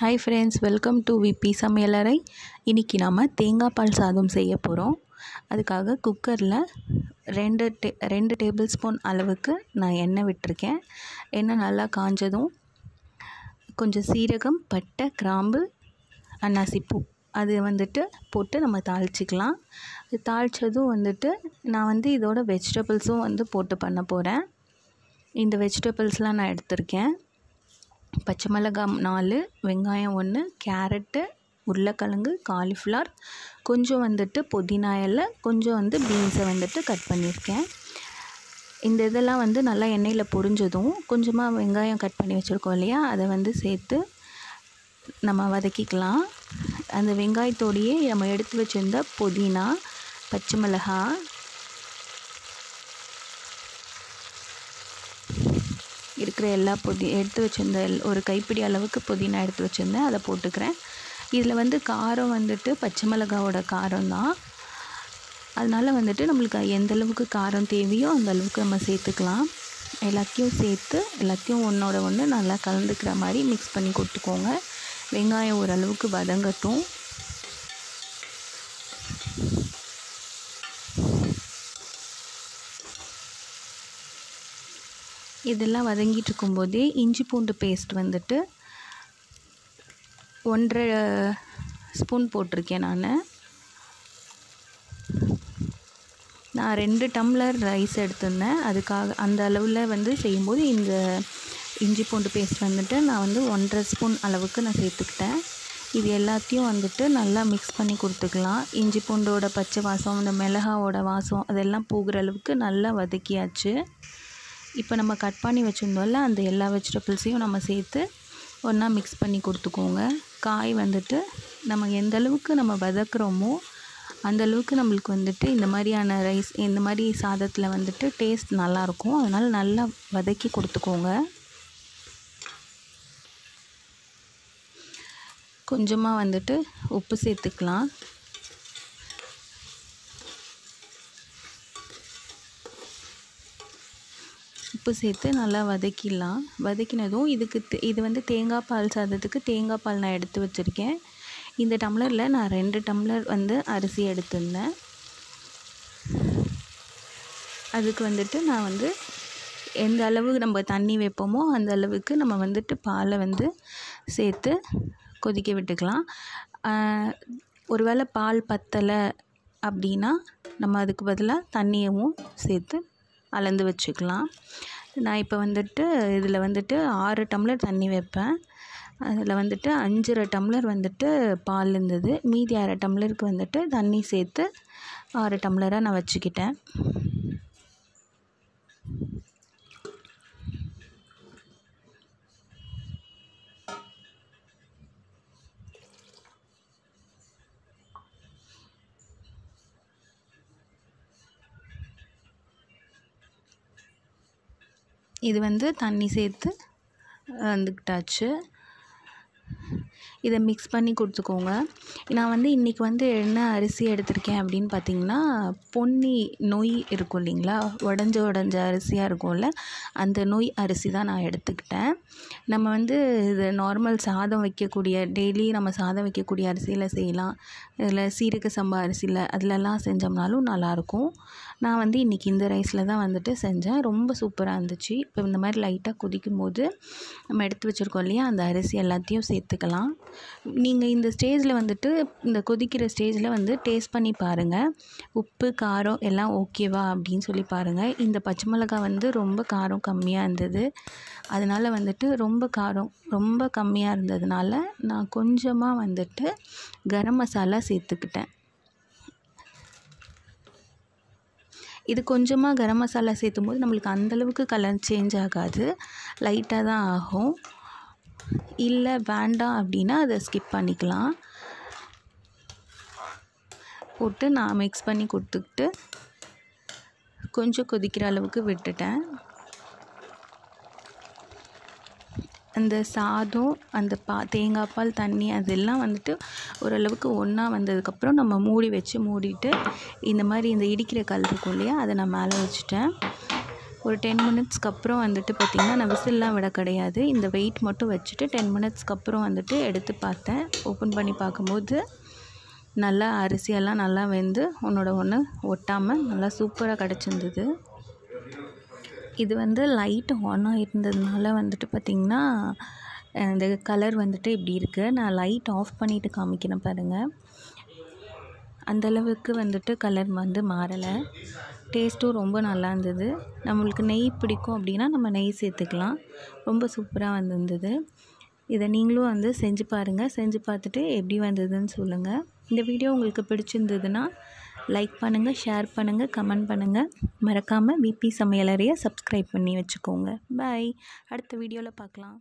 Hi friends, welcome to VP சமையலறை. இன்றைக்கி நாம் தேங்காய் பால் சாதம் செய்ய போகிறோம். அதுக்காக குக்கரில் ரெண்டு டேபிள் ஸ்பூன் அளவுக்கு நான் எண்ணெய் விட்டுருக்கேன். எண்ணெய் நல்லா காஞ்சதும் கொஞ்சம் சீரகம், பட்டை, கிராம்பு, அன்னாசிப்பூ அது போட்டு நம்ம தாளிச்சிக்கலாம். தாளித்ததும் நான் இதோட வெஜிடபிள்ஸும் போட்டு பண்ண போகிறேன். இந்த வெஜிடபிள்ஸ்லாம் நான் எடுத்திருக்கேன். பச்சை மிளகாய் 4, வெங்காயம் 1, கேரட்டு, உருளைக்கிழங்கு, காலிஃப்ளவர், கொஞ்சம் புதினா இலை, கொஞ்சம் பீன்ஸை கட் பண்ணியிருக்கேன். இந்த இதெல்லாம் நல்லா எண்ணெயில் பொரிஞ்சதும் கொஞ்சமாக வெங்காயம் கட் பண்ணி வச்சுருக்கோம் இல்லையா, அதை சேர்த்து நம்ம வதக்கிக்கலாம். அந்த வெங்காயத்தோடையே நம்ம எடுத்து வச்சுருந்த புதினா, பச்சை மிளகாய், இருக்கிற எல்லா எடுத்து வச்சுருந்த ஒரு கைப்பிடி அளவுக்கு புதினா எடுத்து வச்சுருந்தேன், அதை போட்டுக்கிறேன். இதில் காரம் பச்சை மிளகாவோட காரம் தான். அதனால் நம்மளுக்கு எந்த அளவுக்கு காரம் தேவையோ அந்த அளவுக்கு நம்ம சேர்த்துக்கலாம். எல்லாத்தையும் சேர்த்து எல்லாத்தையும் ஒன்றோட ஒன்று நல்லா கலந்துக்கிற மாதிரி மிக்ஸ் பண்ணி கொடுத்துக்கோங்க. வெங்காயம் ஓரளவுக்கு வதங்கட்டும். இதெல்லாம் வதங்கிட்டு இருக்கும்போதே இஞ்சி பூண்டு பேஸ்ட் 1.5 ஸ்பூன் போட்டிருக்கேன். நான் 2 டம்ளர் ரைஸ் எடுத்திருந்தேன். அதுக்காக அந்த அளவில் செய்யும்போது இந்த இஞ்சி பூண்டு பேஸ்ட் நான் 1.5 ஸ்பூன் அளவுக்கு நான் சேர்த்துக்கிட்டேன். இது எல்லாத்தையும் நல்லா மிக்ஸ் பண்ணி கொடுத்துக்கலாம். இஞ்சி பூண்டோட பச்சை வாசம், இந்த மிளகாவோட வாசம் அதெல்லாம் போகிற அளவுக்கு நல்லா வதக்கியாச்சு. இப்போ நம்ம கட் பண்ணி வச்சுருந்தோம்ல, அந்த எல்லா வெஜிடபிள்ஸையும் நம்ம சேர்த்து ஒன்றா மிக்ஸ் பண்ணி கொடுத்துக்கோங்க. காய் நம்ம எந்த அளவுக்கு நம்ம வதக்குறோமோ அந்தளவுக்கு நம்மளுக்கு இந்த மாதிரியான ரைஸ், இந்த மாதிரி சாதத்தில் டேஸ்ட் நல்லாயிருக்கும். அதனால் நல்லா வதக்கி கொடுத்துக்கோங்க. கொஞ்சமாக உப்பு சேர்த்துக்கலாம். உப்பு சேர்த்து நல்லா வதக்கிடலாம். வதக்கினதும் இது தேங்காய் பால் சாதத்துக்கு தேங்காய் பால் நான் எடுத்து வச்சுருக்கேன். இந்த டம்ளரில் நான் 2 டம்ளர் அரிசி எடுத்திருந்தேன். அதுக்கு நான் எந்த அளவு நம்ம தண்ணி வைப்போமோ அந்த அளவுக்கு நம்ம பாலை சேர்த்து கொதிக்க விட்டுக்கலாம். ஒருவேளை பால் பத்தலை அப்படின்னா நம்ம அதுக்கு பதிலாக தண்ணியவும் சேர்த்து அளந்து வச்சுக்கலாம். நான் இப்போ இதில் 6 டம்ளர் தண்ணி வைப்பேன். அதில் 5.5 டம்ளர் பால் இருந்தது. மீதி 1/2 டம்ளருக்கு தண்ணி சேர்த்து 6 டம்ளராக நான் வச்சுக்கிட்டேன். இது தண்ணி சேர்த்து வந்துக்கிட்டாச்சு. இதை மிக்ஸ் பண்ணி கொடுத்துக்கோங்க. நான் இன்றைக்கி என்ன அரிசி எடுத்திருக்கேன் அப்படின்னு பார்த்திங்கன்னா, பொன்னி நொய் இருக்கும் இல்லைங்களா, உடஞ்ச அரிசியாக இருக்கும்ல, அந்த நொய் அரிசி தான் நான் எடுத்துக்கிட்டேன். நம்ம இது நார்மல் சாதம் வைக்கக்கூடிய, டெய்லி நம்ம சாதம் வைக்கக்கூடிய அரிசியில் செய்யலாம். இதில் சீரக சம்பா அரிசியில் அதிலெல்லாம் செஞ்சோம்னாலும் நல்லாயிருக்கும். நான் இன்றைக்கி இந்த ரைஸில் தான் செஞ்சேன். ரொம்ப சூப்பராக இருந்துச்சு. இப்போ இந்த மாதிரி லைட்டாக கொதிக்கும் போது நம்ம எடுத்து வச்சுருக்கோம் இல்லையா, அந்த அரிசி எல்லாத்தையும் சேர்த்துக்கலாம். நீங்கள் இந்த ஸ்டேஜில் இந்த கொதிக்கிற ஸ்டேஜில் டேஸ்ட் பண்ணி பாருங்கள். உப்பு, காரம் எல்லாம் ஓகேவா அப்படின்னு சொல்லி பாருங்கள். இந்த பச்சை மிளகாய் ரொம்ப காரம் கம்மியாக இருந்தது. அதனால் ரொம்ப காரம் ரொம்ப கம்மியாக இருந்ததுனால நான் கொஞ்சமாக கரம் மசாலா சேர்த்துக்கிட்டேன். இது கொஞ்சமாக கரம் மசாலா சேர்த்தும் போது நம்மளுக்கு அந்தளவுக்கு கலர் சேஞ்ச் ஆகாது, லைட்டாக தான் ஆகும். இல்லை வேண்டாம் அப்படின்னா அதை ஸ்கிப் பண்ணிக்கலாம். போட்டு நான் மிக்ஸ் பண்ணி கொடுத்துக்கிட்டு கொஞ்சம் கொதிக்கிற அளவுக்கு விட்டுட்டேன். அந்த சாதம், அந்த தேங்காய் பால், தண்ணி அதெல்லாம் ஓரளவுக்கு ஒன்றா வந்ததுக்கப்புறம் நம்ம மூடிட்டு இந்த மாதிரி இந்த இடிக்கிற கல் இருக்கும் இல்லையா, அதை நான் மேலே வச்சுட்டேன். ஒரு 10 மினிட்ஸ்க்கு அப்புறம் வந்துட்டு பார்த்திங்கன்னா நான் விசில்லாம் விட கிடையாது, இந்த வெயிட் மட்டும் வச்சுட்டு 10 மினிட்ஸ்க்கு அப்புறம் வந்துட்டு எடுத்து பார்த்தேன். ஓப்பன் பண்ணி பார்க்கும்போது நல்லா அரிசியெல்லாம் நல்லா வெந்து ஒன்று ஒட்டாமல் நல்லா சூப்பராக கிடச்சிருந்தது. இது வந்து லைட் ஆனாக இருந்ததுனால வந்துட்டு பார்த்திங்கன்னா இந்த கலர் வந்துட்டு இப்படி இருக்குது. நான் லைட் ஆஃப் பண்ணிவிட்டு காமிக்கிறேன் பாருங்கள். அந்தளவுக்கு வந்துட்டு கலர் வந்து மாறலை. டேஸ்ட்டும் ரொம்ப நல்லா இருந்தது. நம்மளுக்கு நெய் பிடிக்கும் அப்படின்னா நம்ம நெய் சேர்த்துக்கலாம். ரொம்ப சூப்பராக வந்திருந்தது. இதை நீங்களும் வந்து செஞ்சு பாருங்கள். செஞ்சு பார்த்துட்டு எப்படி வந்ததுன்னு சொல்லுங்கள். இந்த வீடியோ உங்களுக்கு பிடிச்சிருந்ததுன்னா லைக் பண்ணுங்கள், ஷேர் பண்ணுங்கள், கமெண்ட் பண்ணுங்கள். மறக்காமல் விபி சமையலறையை சப்ஸ்கிரைப் பண்ணி வச்சுக்கோங்க. பாய். அடுத்த வீடியோவில் பார்க்கலாம்.